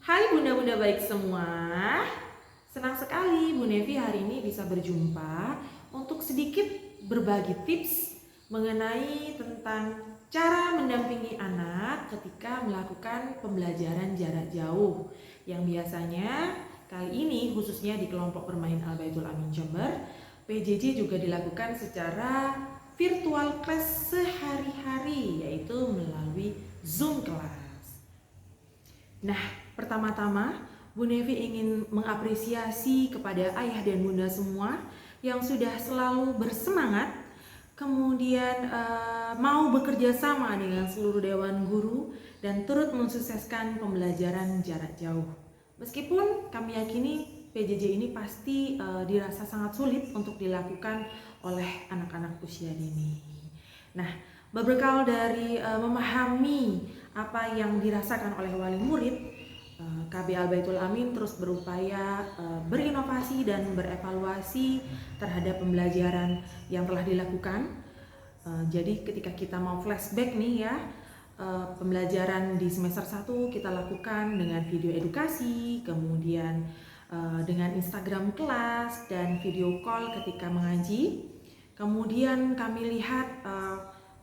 Hai bunda-bunda baik semua. Senang sekali Bu Nevi hari ini bisa berjumpa untuk sedikit berbagi tips mengenai tentang cara mendampingi anak ketika melakukan pembelajaran jarak jauh yang biasanya kali ini khususnya di kelompok bermain Al Baitul Amin Jember, PJJ juga dilakukan secara virtual class sehari-hari, yaitu melalui Zoom class. Nah, pertama-tama Bu Nevi ingin mengapresiasi kepada ayah dan bunda semua yang sudah selalu bersemangat, kemudian mau bekerja sama dengan seluruh dewan guru dan turut mensukseskan pembelajaran jarak jauh. Meskipun kami yakini PJJ ini pasti dirasa sangat sulit untuk dilakukan oleh anak-anak usia dini. Nah, berbekal dari memahami apa yang dirasakan oleh wali murid, KB Al Baitul Amin terus berupaya berinovasi dan berevaluasi terhadap pembelajaran yang telah dilakukan. Jadi ketika kita mau flashback nih ya, pembelajaran di semester 1 kita lakukan dengan video edukasi, kemudian dengan Instagram kelas dan video call ketika mengaji. Kemudian kami lihat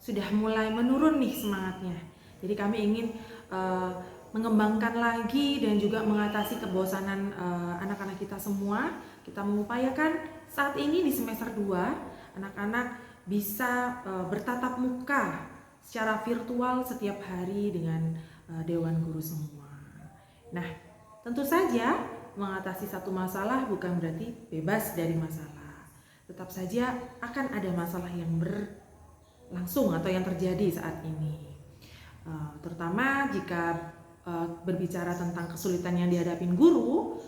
sudah mulai menurun nih semangatnya. Jadi kami ingin mengembangkan lagi dan juga mengatasi kebosanan anak-anak kita semua. Kita mengupayakan saat ini di semester 2 anak-anak bisa bertatap muka secara virtual setiap hari dengan dewan guru semua. Nah, tentu saja mengatasi satu masalah bukan berarti bebas dari masalah. Tetap saja akan ada masalah yang berlangsung atau yang terjadi saat ini. Terutama jika berbicara tentang kesulitan yang dihadapin guru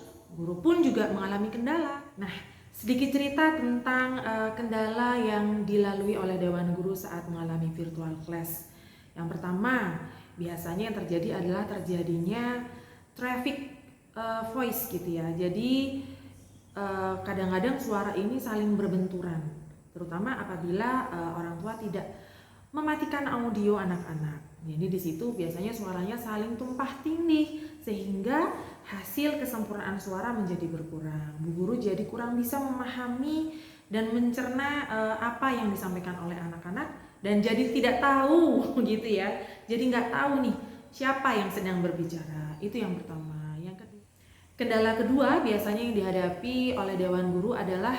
pun juga mengalami kendala. Nah, sedikit cerita tentang kendala yang dilalui oleh dewan guru saat mengalami virtual class. Yang pertama, biasanya yang terjadi adalah terjadinya traffic voice gitu ya. Jadi kadang-kadang suara ini saling berbenturan, terutama apabila orang tua tidak mematikan audio anak-anak. Jadi di situ biasanya suaranya saling tumpah tindih sehingga hasil kesempurnaan suara menjadi berkurang. Bu guru jadi kurang bisa memahami dan mencerna apa yang disampaikan oleh anak-anak dan jadi tidak tahu gitu ya. Jadi nggak tahu nih siapa yang sedang berbicara. Itu yang pertama. Yang kedua, kendala kedua biasanya yang dihadapi oleh dewan guru adalah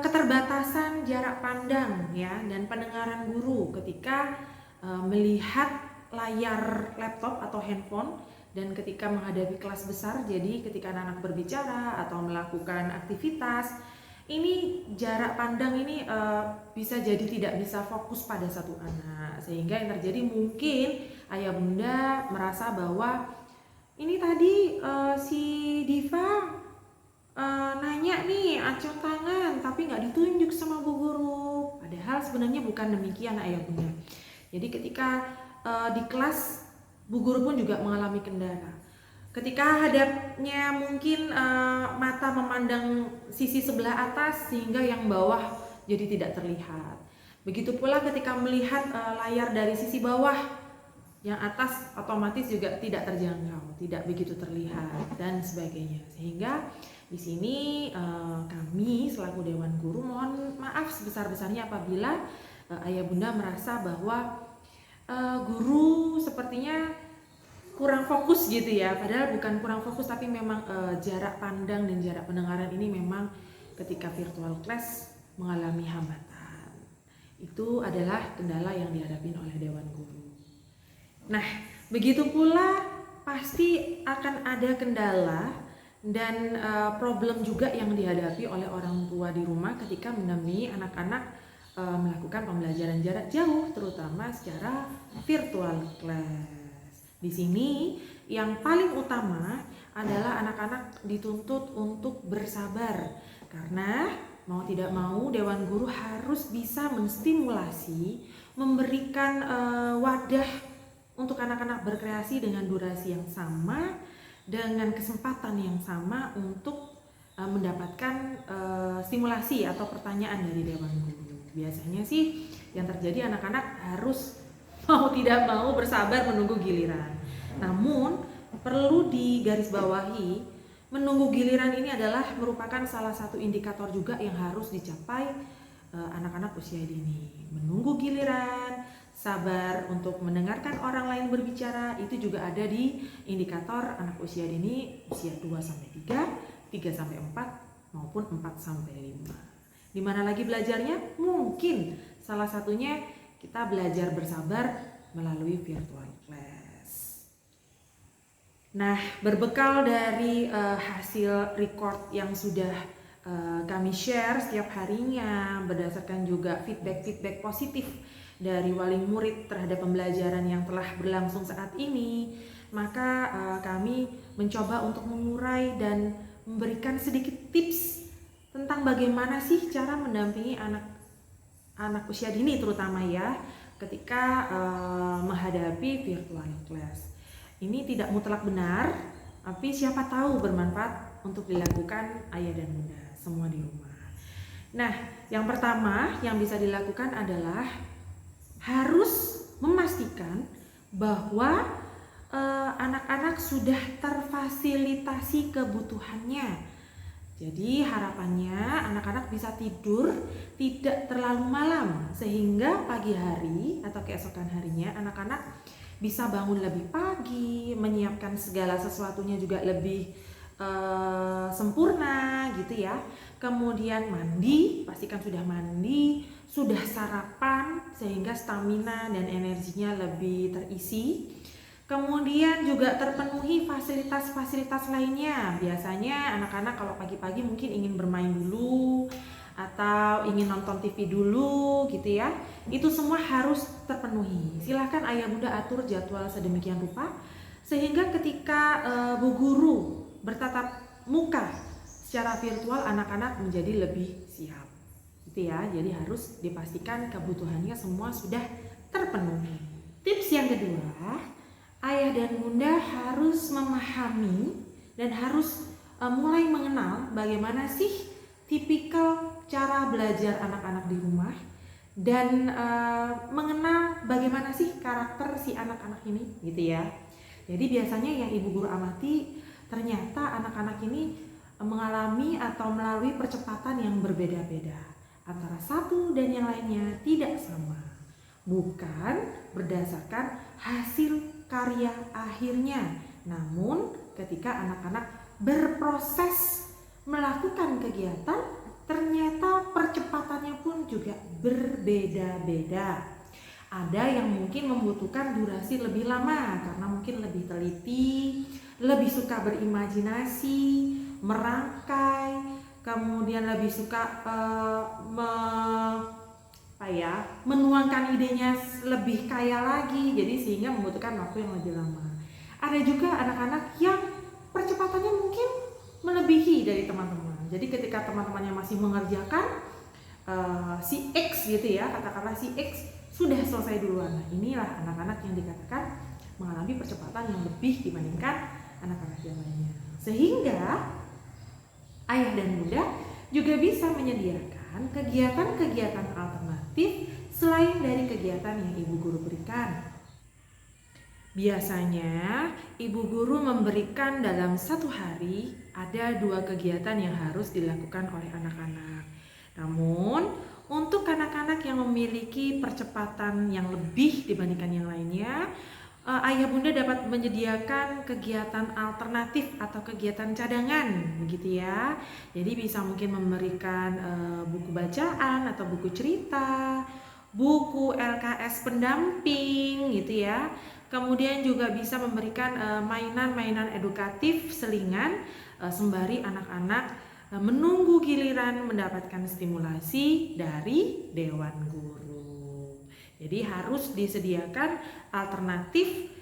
keterbatasan jarak pandang ya dan pendengaran guru ketika melihat layar laptop atau handphone dan ketika menghadapi kelas besar. Jadi ketika anak-anak berbicara atau melakukan aktivitas, ini jarak pandang ini bisa jadi tidak bisa fokus pada satu anak, sehingga yang terjadi mungkin ayah bunda merasa bahwa ini tadi si Diva nanya nih acung tangan tapi nggak ditunjuk sama bu guru, padahal sebenarnya bukan demikian ayah bunda. Jadi ketika di kelas bu guru pun juga mengalami kendala. Ketika hadapnya mungkin mata memandang sisi sebelah atas sehingga yang bawah jadi tidak terlihat. Begitu pula ketika melihat layar dari sisi bawah, yang atas otomatis juga tidak terjangkau, tidak begitu terlihat dan sebagainya. Sehingga di sini kami selaku dewan guru mohon maaf sebesar-besarnya apabila ayah bunda merasa bahwa guru sepertinya kurang fokus gitu ya. Padahal bukan kurang fokus tapi memang jarak pandang dan jarak pendengaran ini memang ketika virtual class mengalami hambatan. Itu adalah kendala yang dihadapi oleh dewan guru. Nah, begitu pula pasti akan ada kendala dan problem juga yang dihadapi oleh orang tua di rumah ketika mendampingi anak-anak melakukan pembelajaran jarak jauh, terutama secara virtual class. Di sini yang paling utama adalah anak-anak dituntut untuk bersabar, karena mau tidak mau dewan guru harus bisa menstimulasi, memberikan wadah untuk anak-anak berkreasi dengan durasi yang sama, dengan kesempatan yang sama untuk mendapatkan stimulasi atau pertanyaan dari dewan guru. Biasanya sih yang terjadi anak-anak harus mau tidak mau bersabar menunggu giliran. Namun perlu digarisbawahi, menunggu giliran ini adalah merupakan salah satu indikator juga yang harus dicapai anak-anak usia dini. Menunggu giliran, sabar untuk mendengarkan orang lain berbicara, itu juga ada di indikator anak usia dini usia 2-3, 3-4, maupun 4-5. Di mana lagi belajarnya? Mungkin salah satunya kita belajar bersabar melalui virtual class. Nah, berbekal dari hasil record yang sudah kami share setiap harinya, berdasarkan juga feedback positif dari wali murid terhadap pembelajaran yang telah berlangsung saat ini, maka kami mencoba untuk mengurai dan memberikan sedikit tips tentang bagaimana sih cara mendampingi anak usia dini terutama ya ketika menghadapi virtual class. Ini tidak mutlak benar, tapi siapa tahu bermanfaat untuk dilakukan ayah dan bunda semua di rumah. Nah, yang pertama yang bisa dilakukan adalah harus memastikan bahwa anak-anak sudah terfasilitasi kebutuhannya. Jadi harapannya anak-anak bisa tidur tidak terlalu malam sehingga pagi hari atau keesokan harinya anak-anak bisa bangun lebih pagi, menyiapkan segala sesuatunya juga lebih sempurna gitu ya. Kemudian mandi, pastikan sudah mandi, sudah sarapan sehingga stamina dan energinya lebih terisi. Kemudian juga terpenuhi fasilitas-fasilitas lainnya. Biasanya anak-anak kalau pagi-pagi mungkin ingin bermain dulu atau ingin nonton TV dulu gitu ya. Itu semua harus terpenuhi. Silahkan ayah bunda atur jadwal sedemikian rupa sehingga ketika Bu Guru bertatap muka secara virtual anak-anak menjadi lebih siap. Gitu ya. Jadi harus dipastikan kebutuhannya semua sudah terpenuhi. Tips yang kedua, ayah dan bunda harus memahami dan harus mulai mengenal bagaimana sih tipikal cara belajar anak-anak di rumah dan mengenal bagaimana sih karakter si anak-anak ini gitu ya. Jadi biasanya yang ibu guru amati ternyata anak-anak ini mengalami atau melalui percepatan yang berbeda-beda antara satu dan yang lainnya tidak sama, bukan berdasarkan hasil karya akhirnya, namun ketika anak-anak berproses melakukan kegiatan ternyata percepatannya pun juga berbeda-beda. Ada yang mungkin membutuhkan durasi lebih lama karena mungkin lebih teliti, lebih suka berimajinasi, merangkai, kemudian lebih suka menuangkan idenya lebih kaya lagi, jadi sehingga membutuhkan waktu yang lebih lama. Ada juga anak-anak yang percepatannya mungkin melebihi dari teman-teman. Jadi ketika teman-temannya masih mengerjakan si X gitu ya, katakanlah si X sudah selesai duluan. Nah, inilah anak-anak yang dikatakan mengalami percepatan yang lebih dibandingkan anak-anak yang lainnya. Sehingga ayah dan bunda juga bisa menyediakan kegiatan-kegiatan alternatif selain dari kegiatan yang ibu guru berikan. Biasanya ibu guru memberikan dalam satu hari ada 2 kegiatan yang harus dilakukan oleh anak-anak. Namun untuk anak-anak yang memiliki percepatan yang lebih dibandingkan yang lainnya, ayah bunda dapat menyediakan kegiatan alternatif atau kegiatan cadangan begitu ya. Jadi bisa mungkin memberikan buku bacaan atau buku cerita, buku LKS pendamping gitu ya. Kemudian juga bisa memberikan mainan-mainan edukatif selingan sembari anak-anak menunggu giliran mendapatkan stimulasi dari dewan guru. Jadi harus disediakan alternatif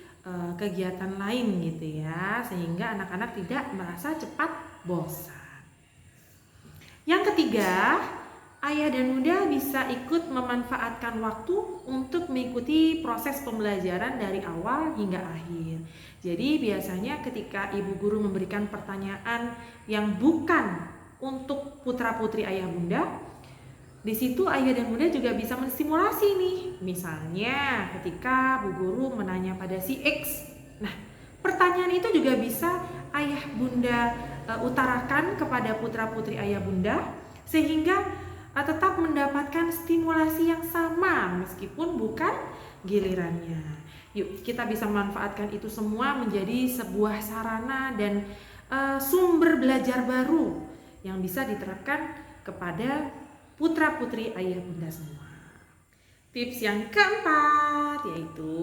kegiatan lain gitu ya, sehingga anak-anak tidak merasa cepat bosan. Yang ketiga, ayah dan bunda bisa ikut memanfaatkan waktu untuk mengikuti proses pembelajaran dari awal hingga akhir. Jadi biasanya ketika ibu guru memberikan pertanyaan yang bukan untuk putra-putri ayah bunda, di situ ayah dan bunda juga bisa menstimulasi nih. Misalnya ketika bu guru menanya pada si X, nah Pertanyaan itu juga bisa ayah bunda utarakan kepada putra-putri ayah bunda sehingga tetap mendapatkan stimulasi yang sama meskipun bukan gilirannya. Yuk kita bisa manfaatkan itu semua menjadi sebuah sarana dan sumber belajar baru yang bisa diterapkan kepada putra-putri ayah bunda semua. Tips yang keempat yaitu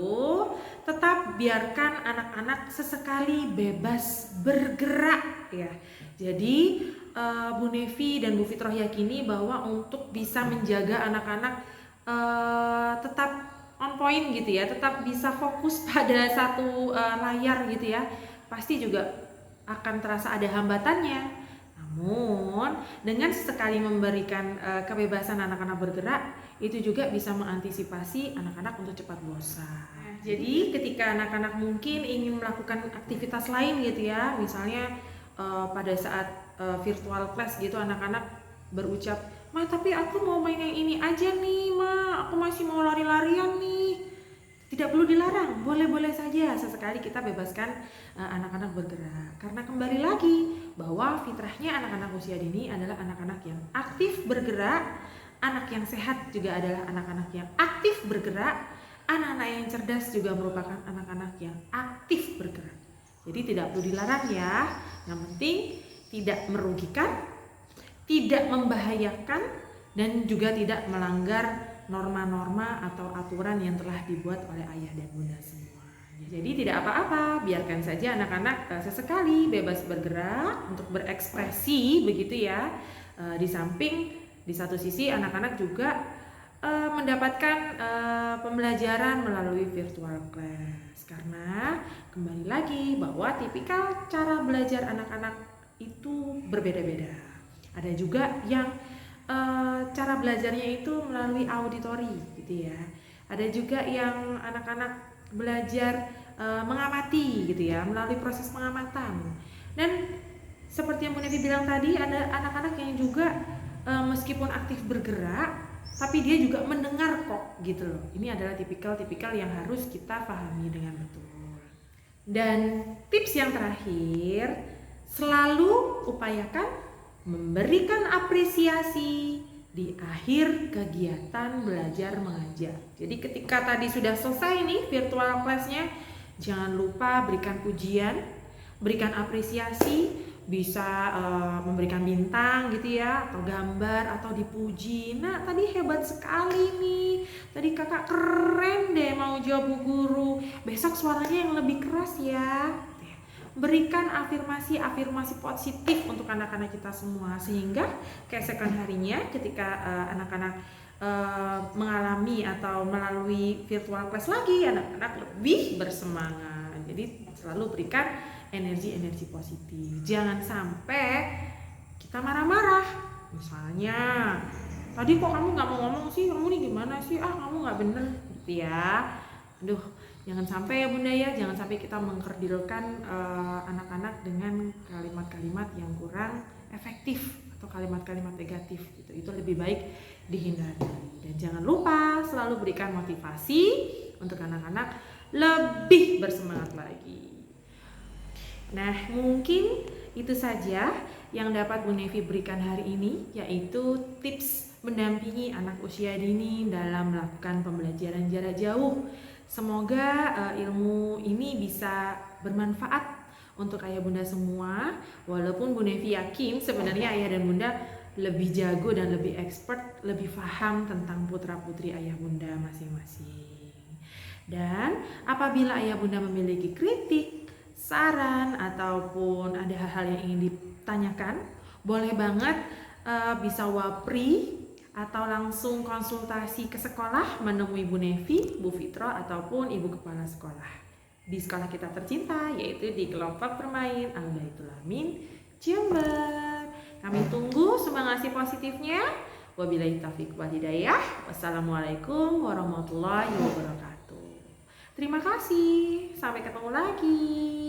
tetap biarkan anak-anak sesekali bebas bergerak ya. Jadi Bu Nevi dan Bu Fitroh yakini bahwa untuk bisa menjaga anak-anak tetap on point gitu ya, tetap bisa fokus pada satu layar gitu ya, pasti juga akan terasa ada hambatannya. Namun dengan sesekali memberikan kebebasan anak-anak bergerak, itu juga bisa mengantisipasi anak-anak untuk cepat bosan. Jadi ketika anak-anak mungkin ingin melakukan aktivitas lain gitu ya, misalnya pada saat virtual class gitu anak-anak berucap, "Ma, tapi aku mau main yang ini aja nih, Ma, aku masih mau lari-larian nih." Tidak perlu dilarang, boleh-boleh saja sesekali kita bebaskan anak-anak bergerak. Karena kembali lagi bahwa fitrahnya anak-anak usia dini adalah anak-anak yang aktif bergerak. Anak yang sehat juga adalah anak-anak yang aktif bergerak. Anak-anak yang cerdas juga merupakan anak-anak yang aktif bergerak. Jadi tidak perlu dilarang ya. Yang penting tidak merugikan, tidak membahayakan, dan juga tidak melanggar norma-norma atau aturan yang telah dibuat oleh ayah dan bunda semua. Jadi tidak apa-apa, biarkan saja anak-anak sesekali bebas bergerak untuk berekspresi begitu ya. Di samping di satu sisi anak-anak juga mendapatkan pembelajaran melalui virtual class. Karena kembali lagi bahwa tipikal cara belajar anak-anak itu berbeda-beda. Ada juga yang cara belajarnya itu melalui auditori gitu ya. Ada juga yang anak-anak belajar mengamati gitu ya, melalui proses pengamatan. Dan seperti yang Bu Nevi bilang tadi, ada anak-anak yang juga meskipun aktif bergerak, tapi dia juga mendengar kok gitu loh. Ini adalah tipikal-tipikal yang harus kita pahami dengan betul. Dan tips yang terakhir, selalu upayakan memberikan apresiasi di akhir kegiatan belajar mengajar. Jadi ketika tadi sudah selesai nih virtual class-nya, jangan lupa berikan pujian, berikan apresiasi, bisa memberikan bintang gitu ya, atau gambar, atau dipuji. Nah tadi hebat sekali nih, tadi kakak keren deh mau jawab Bu Guru, besok suaranya yang lebih keras ya. Berikan afirmasi positif untuk anak-anak kita semua, sehingga keesokan harinya ketika anak-anak mengalami atau melalui virtual class lagi, anak-anak lebih bersemangat. Jadi selalu berikan energi positif. Jangan sampai kita marah-marah. Misalnya, tadi kok kamu nggak mau ngomong sih? Kamu nih gimana sih? Kamu nggak bener gitu ya. Aduh, jangan sampai ya bunda ya. Jangan sampai kita mengkerdilkan anak-anak dengan kalimat-kalimat yang kurang efektif atau kalimat-kalimat negatif gitu. Itu lebih baik dihindari. Dan jangan lupa selalu berikan motivasi untuk anak-anak lebih bersemangat lagi. Nah, mungkin itu saja yang dapat Bu Nevi berikan hari ini, yaitu tips mendampingi anak usia dini dalam melakukan pembelajaran jarak jauh. Semoga ilmu ini bisa bermanfaat untuk ayah bunda semua. Walaupun Bu Nevi yakin sebenarnya ayah dan bunda lebih jago dan lebih expert, lebih paham tentang putra-putri ayah bunda masing-masing. Dan apabila ayah bunda memiliki kritik, saran, ataupun ada hal-hal yang ingin ditanyakan, boleh banget bisa wapri atau langsung konsultasi ke sekolah menemui Bu Nevi, Bu Fitroh, ataupun Ibu Kepala Sekolah di sekolah kita tercinta, yaitu di kelompok bermain Al-Baitul Amin Jember. Kami tunggu sumbangsi positifnya. Wabillahi taufiq wal hidayah. Wassalamualaikum warahmatullahi wabarakatuh. Terima kasih. Sampai ketemu lagi.